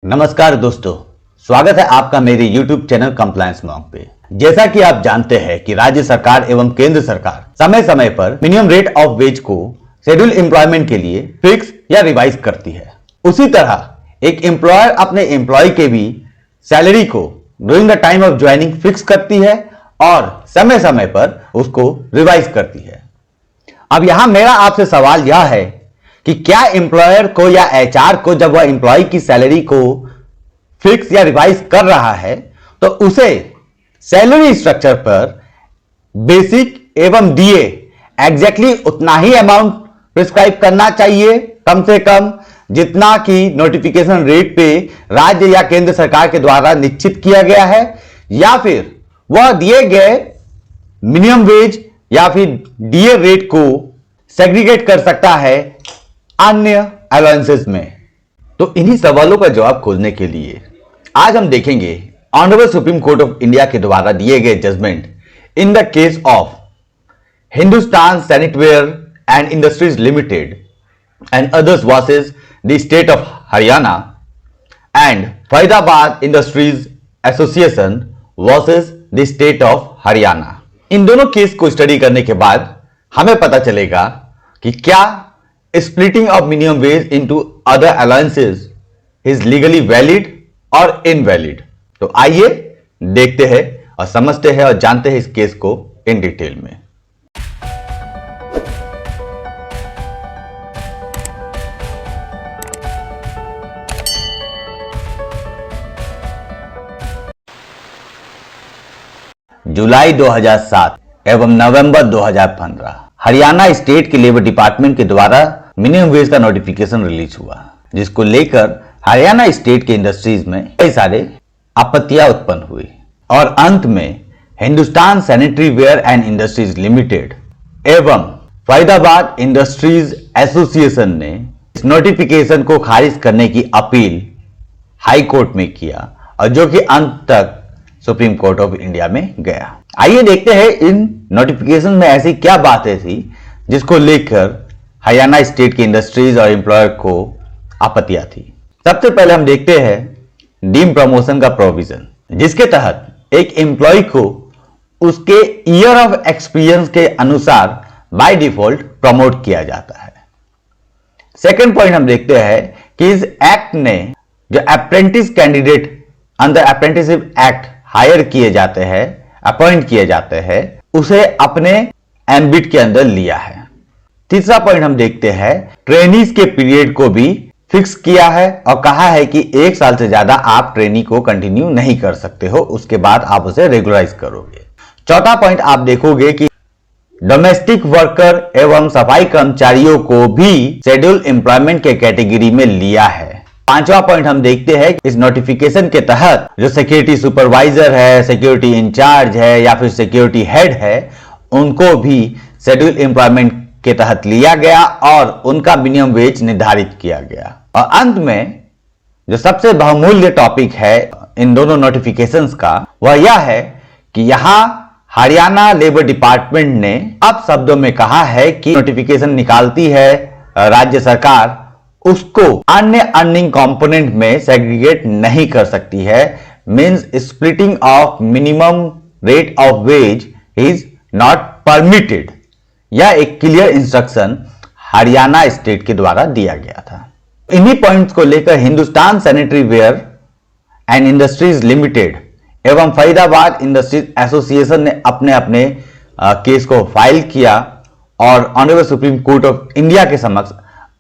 नमस्कार दोस्तों, स्वागत है आपका मेरे YouTube चैनल कंप्लायंस मॉन्क पे। जैसा कि आप जानते हैं कि राज्य सरकार एवं केंद्र सरकार समय समय पर मिनिमम रेट ऑफ वेज को शेड्यूल एम्प्लॉयमेंट के लिए फिक्स या रिवाइज करती है। उसी तरह एक एम्प्लॉयर अपने एम्प्लॉय के भी सैलरी को during the time of joining fix करती है और समय समय पर उसको रिवाइज करती है। अब यहां मेरा आपसे सवाल यह है कि क्या एम्प्लॉयर को या एचआर को जब वह एम्प्लॉय की सैलरी को फिक्स या रिवाइज कर रहा है तो उसे सैलरी स्ट्रक्चर पर बेसिक एवं डीए एग्जैक्टली उतना ही अमाउंट प्रिस्क्राइब करना चाहिए, कम से कम जितना कि नोटिफिकेशन रेट पे राज्य या केंद्र सरकार के द्वारा निश्चित किया गया है, या फिर वह दिए गए मिनिमम वेज या फिर डीए रेट को सेग्रीगेट कर सकता है अन्य अलाउंसेस में। तो इन्हीं सवालों का जवाब खोजने के लिए आज हम देखेंगे honourable supreme court of India के द्वारा दिए गए judgement in the case of Hindustan sanitaryware and industries limited and others versus the state of Haryana and Faridabad industries association versus the state of Haryana. इन दोनों केस को स्टडी करने के बाद हमें पता चलेगा कि क्या splitting of minimum wage into other allowances is legally valid or invalid। तो आइए देखते हैं और समझते हैं और जानते हैं इस केस को इन डिटेल में। जुलाई 2007 एवं नवंबर 2015 हरियाणा स्टेट के लेबर डिपार्टमेंट के द्वारा मिनिमम वेज का नोटिफिकेशन रिलीज हुआ, जिसको लेकर हरियाणा स्टेट के इंडस्ट्रीज में कई सारे आपत्तियां उत्पन्न हुई और अंत में Hindustan sanitary ware and industries limited एवं फरीदाबाद इंडस्ट्रीज एसोसिएशन ने इस नोटिफिकेशन को खारिज करने की अपील हाई कोर्ट में किया और जो कि अंत तक सुप्रीम कोर्ट ऑफ इंडिया में गया। आइए देखते हैं इन नोटिफिकेशन में ऐसी क्या बातें थी जिसको लेकर हरियाणा स्टेट की इंडस्ट्रीज और एम्प्लॉयर को आपत्तियां थी। सबसे पहले हम देखते हैं डीम प्रमोशन का प्रोविजन, जिसके तहत एक एम्प्लॉय को उसके ईयर ऑफ एक्सपीरियंस के अनुसार बाय डिफॉल्ट प्रमोट किया जाता है। सेकंड पॉइंट हम देखते हैं कि इस एक्ट ने जो apprentice candidate under apprenticeship act hire किए जाते हैं, अपॉइंट किए जाते हैं, उसे अपने एम्बिट के अंदर लिया है। तीसरा पॉइंट हम देखते हैं ट्रेनीज के पीरियड को भी फिक्स किया है और कहा है कि 1 साल से ज्यादा आप ट्रेनी को कंटिन्यू नहीं कर सकते हो, उसके बाद आप उसे रेगुलराइज करोगे। चौथा पॉइंट आप देखोगे कि डोमेस्टिक वर्कर एवं सफाई कर्मचारियों को भी शेड्यूल एम्प्लॉयमेंट के कैटेगरी में लिया है। पांचवा पॉइंट हम देखते हैं इस नोटिफिकेशन के तहत जो सिक्योरिटी सुपरवाइजर है, सिक्योरिटी इंचार्ज है या फिर सिक्योरिटी हेड है, उनको भी शेड्यूल एम्प्लॉयमेंट के तहत लिया गया और उनका मिनिमम वेज निर्धारित किया गया। और अंत में जो सबसे बहुमूल्य टॉपिक है इन दोनों नोटिफिकेशंस का, वह यह है कि यहां हरियाणा लेबर डिपार्टमेंट ने अब शब्दों में कहा है कि नोटिफिकेशन निकालती है राज्य सरकार, उसको अन्य अर्निंग कंपोनेंट में सेग्रीगेट नहीं कर सकती है। Means splitting of minimum rate of ways is not permitted. यह एक क्लियर इंस्ट्रक्शन हरियाणा स्टेट के द्वारा दिया गया था। इन्हीं पॉइंट्स को लेकर Hindustan sanitary ware and industries limited एवं फरीदाबाद इंडस्ट्रीज एसोसिएशन ने अपने अपने केस को फाइल किया और honourable supreme court of India के समक्ष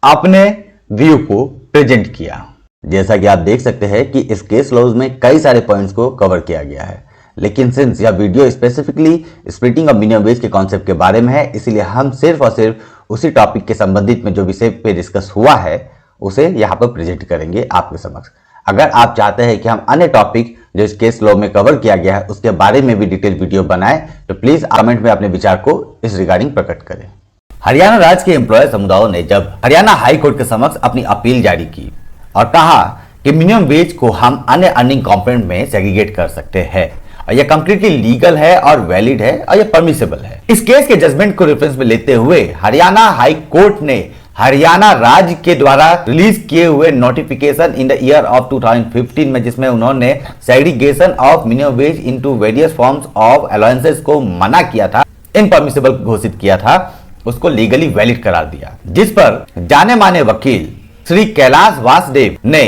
अपने व्यू को प्रेजेंट किया। जैसा कि आप देख सकते हैं कि इस केस लॉज में कई सारे पॉइंट्स को कवर किया गया है, लेकिन सिंस यह video specifically splitting of minimum veg के कॉन्सेप्ट के बारे में है, इसलिए हम सिर्फ और सिर्फ उसी टॉपिक के संबंधित में जो विषय पे डिस्कस हुआ है उसे यहाँ पर प्रेजेंट करेंगे आपके समक्ष। अगर आप चाहते हैं कि हम अन्य टॉपिक जो इस केस लॉ में कवर किया गया है उसके बारे में भी डिटेल वीडियो बनाएं तो प्लीज कमेंट में अपने विचार को इस रिगार्डिंग प्रकट करें। हरियाणा राज्य के एम्प्लॉय समुदायों ने जब हरियाणा हाई कोर्ट के समक्ष अपनी अपील जारी की और कहा कि मिनिमम वेज को हम अन्य अर्निंग कंपोनेंट में सेग्रीगेट कर सकते हैं और यह कंप्लीटली लीगल है और वैलिड है और यह परमिसेबल है। इस केस के जजमेंट को रेफरेंस में लेते हुए हरियाणा हाई कोर्ट ने हरियाणा राज्य के द्वारा रिलीज किए हुए notification in the year of 2015 में, जिसमें उन्होंने segregation of minimum wage into various forms of allowances को मना किया था, इनपरमिसिबल घोषित किया था, उसको लीगली वैलिड करार दिया। जिस पर जाने माने वकील श्री कैलाश वासुदेव ने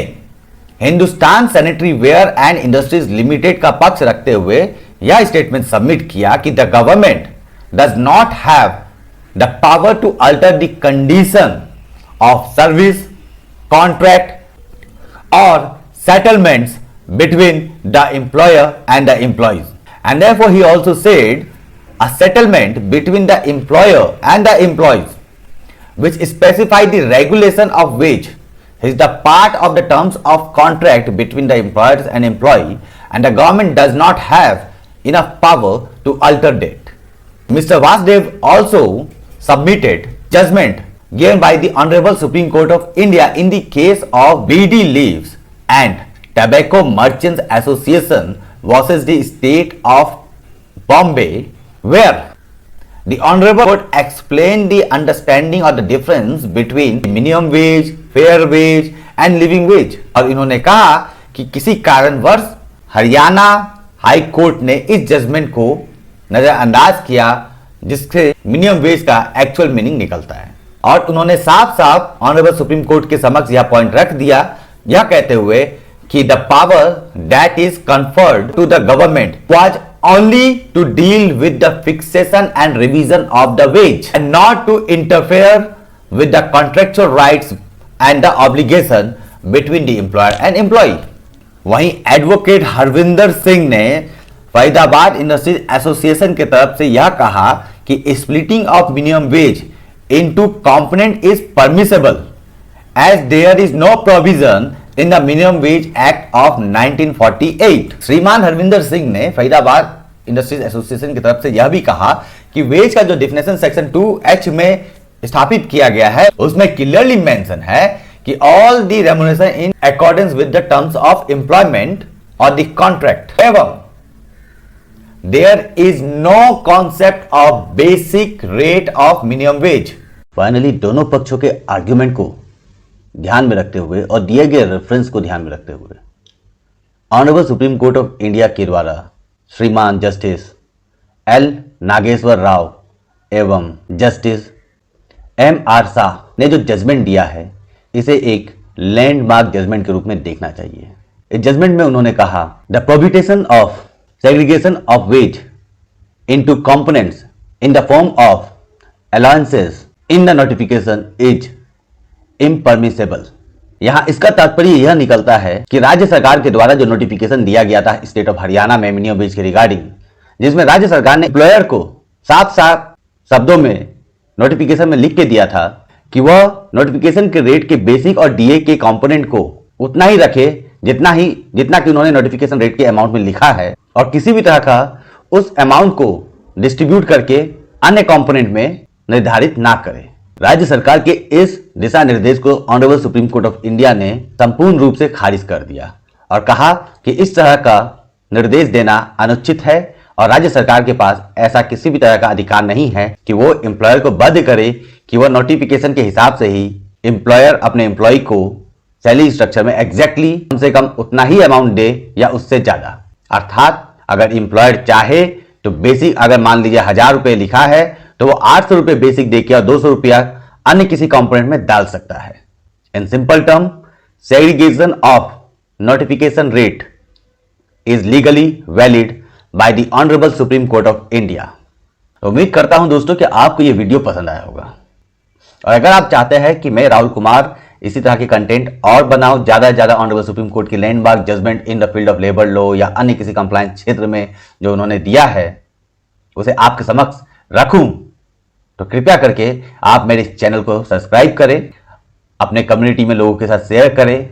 Hindustan sanitary ware and industries limited का पक्ष रखते हुए यह स्टेटमेंट सबमिट किया कि the government does not have the power to alter the condition of service, contract or settlements between the employer and the employees. And therefore he also said a settlement between the employer and the employees which specify the regulation of wage is the part of the terms of contract between the employers and employee, and the government does not have enough power to alter that. Mr. Vasudev also submitted judgment given by the Honorable Supreme Court of India in the case of BD Leaves and Tobacco Merchants Association versus the State of Bombay, where the Honorable Court explained the understanding or the difference between minimum wage, fair wage and living wage। और इन्होंने कहा कि किसी कारणवश Haryana high court ने इस judgement को नजरअंदाज किया जिससे मिनिमम वेज का एक्चुअल मीनिंग निकलता है। और उन्होंने साफ साफ ऑनरेबल सुप्रीम कोर्ट के समक्ष यह पॉइंट रख दिया, यह कहते हुए कि the power that is conferred to the government was only to deal with the fixation and revision of the wage and not to interfere with the contractual rights and the obligation between the employer and employee. वहीं advocate Harvinder Singh ने Faridabad industries association की तरफ से यह कहा कि splitting of minimum wage into component is permissible as there is no provision in the minimum wage act of 1948। श्रीमान हरविंदर सिंह ने फरीदाबाद इंडस्ट्रीज एसोसिएशन की तरफ से यह भी कहा कि वेज का जो डिफिनेशन सेक्शन 2H में स्थापित किया गया है उसमें क्लियरली मेंशन है कि all the remuneration in accordance with the terms of employment और द कॉन्ट्रैक्ट एवं there is no concept of basic rate of minimum wage। Finally दोनों पक्षों के आर्ग्यूमेंट को ध्यान में रखते हुए और दिए गए रेफरेंस को ध्यान में रखते हुए honourable supreme court of India के द्वारा श्रीमान जस्टिस L नागेश्वर राव एवं जस्टिस M.R. शाह ने जो जजमेंट दिया है इसे एक लैंडमार्क जजमेंट के रूप में देखना चाहिए। इस जजमेंट में उन्होंने कहा the prohibition of segregation of wage into components in the form of allowances in the notification is impermissible। यहां इसका तात्पर्य यह निकलता है कि राज्य सरकार के द्वारा जो नोटिफिकेशन दिया गया था स्टेट ऑफ हरियाणा में मिनिमम वेज के रिगार्डिंग, जिसमें राज्य सरकार ने एम्प्लॉयर को साफ साफ शब्दों में नोटिफिकेशन में लिख के दिया था कि वह नोटिफिकेशन के रेट के बेसिक और डीए के कंपोनेंट को उतना ही रखे जितना कि उन्होंने नोटिफिकेशन रेट के अमाउंट में लिखा है, और किसी भी तरह का उस अमाउंट को डिस्ट्रीब्यूट करके अन्य कंपोनेंट में निर्धारित ना करे। राज्य सरकार के इस दिशा निर्देश को honourable supreme court of India ने संपूर्ण रूप से खारिज कर दिया और कहा कि इस तरह का निर्देश देना अनुचित है और राज्य सरकार के पास ऐसा किसी भी तरह का अधिकार नहीं है कि वो एम्प्लॉयर को बाध्य करे कि वह नोटिफिकेशन के हिसाब से ही एम्प्लॉयर अपने एम्प्लॉय को सैलरी स्ट्रक्चर में एग्जैक्टली कम से कम उतना ही अमाउंट दे या उससे ज्यादा। अर्थात अगर एम्प्लॉयर चाहे तो बेसिक अगर मान लीजिए 1000 रुपए लिखा है तो वो 800 रुपए बेसिक देके और 200 रुपया अन्य किसी कंपोनेंट में डाल सकता है। In simple term segregation of notification rate is legally valid by the honourable supreme court of India. उम्मीद करता हूं दोस्तों कि आपको यह वीडियो पसंद आया होगा, और अगर आप चाहते हैं कि मैं राहुल कुमार इसी तरह के कंटेंट और बनाऊं ज्यादा से ज्यादा ऑनरेबल सुप्रीम कोर्ट की landmark judgement in the field of labour law या अन्य किसी कंप्लायंस क्षेत्र में जो उन्होंने दिया है उसे आपके समक्ष रखूं, तो कृपया करके आप मेरे इस चैनल को सब्सक्राइब करें, अपने कम्युनिटी में लोगों के साथ शेयर करें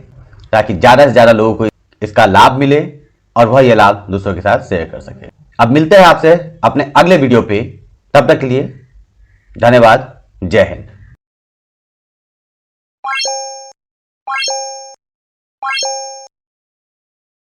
ताकि ज्यादा से ज्यादा लोगों को इसका लाभ मिले और वह यह लाभ दूसरों के साथ शेयर कर सके। अब मिलते हैं आपसे अपने अगले वीडियो पे, तब तक के लिए धन्यवाद। जय हिंद।